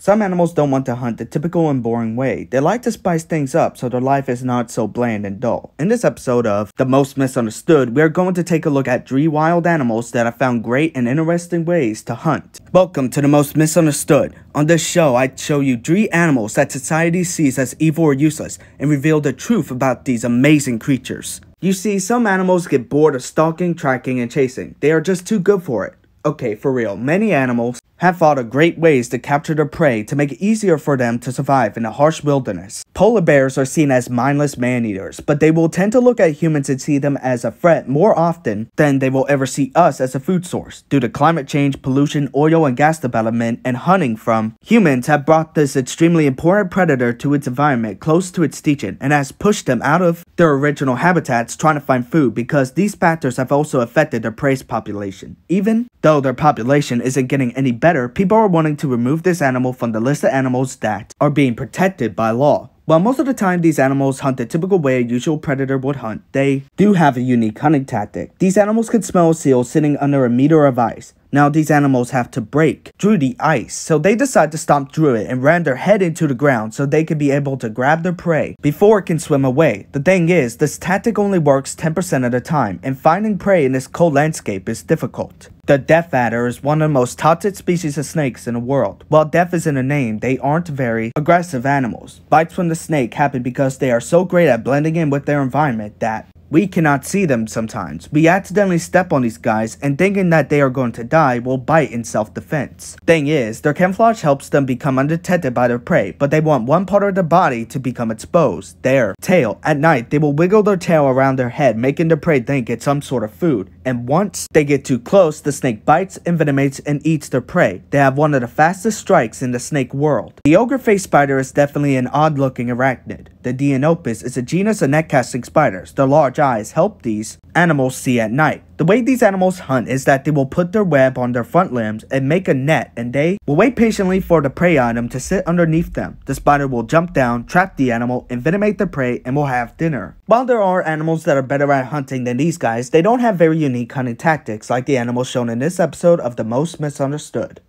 Some animals don't want to hunt the typical and boring way. They like to spice things up so their life is not so bland and dull. In this episode of The Most Misunderstood, we are going to take a look at 3 wild animals that have found great and interesting ways to hunt. Welcome to The Most Misunderstood. On this show, I show you 3 animals that society sees as evil or useless and reveal the truth about these amazing creatures. You see, some animals get bored of stalking, tracking, and chasing. They are just too good for it. Okay, for real, many animals have thought of great ways to capture their prey to make it easier for them to survive in a harsh wilderness. Polar bears are seen as mindless man-eaters, but they will tend to look at humans and see them as a threat more often than they will ever see us as a food source. Due to climate change, pollution, oil and gas development, and hunting from humans have brought this extremely important predator to its environment close to extinction and has pushed them out of their original habitats trying to find food because these factors have also affected their prey's population. Even though their population isn't getting any better, people are wanting to remove this animal from the list of animals that are being protected by law. While most of the time these animals hunt the typical way a usual predator would hunt, they do have a unique hunting tactic. These animals can smell a seal sitting under a meter of ice. Now these animals have to break through the ice, so they decide to stomp through it and ram their head into the ground so they can be able to grab their prey before it can swim away. The thing is, this tactic only works 10% of the time, and finding prey in this cold landscape is difficult. The death adder is one of the most toxic species of snakes in the world. While death is in the name, they aren't very aggressive animals. Bites from the snake happen because they are so great at blending in with their environment that we cannot see them sometimes. We accidentally step on these guys and thinking that they are going to die will bite in self-defense. Thing is, their camouflage helps them become undetected by their prey, but they want one part of their body to become exposed, their tail. At night, they will wiggle their tail around their head, making their prey think it's some sort of food. And once they get too close, the snake bites, envenomates, and eats their prey. They have one of the fastest strikes in the snake world. The ogre-faced spider is definitely an odd-looking arachnid. The Dienopus is a genus of net-casting spiders. Their large eyes help these animals see at night. The way these animals hunt is that they will put their web on their front limbs and make a net, and they will wait patiently for the prey item to sit underneath them. The spider will jump down, trap the animal, envenomate the prey, and will have dinner. While there are animals that are better at hunting than these guys, they don't have very unique hunting tactics like the animals shown in this episode of The Most Misunderstood.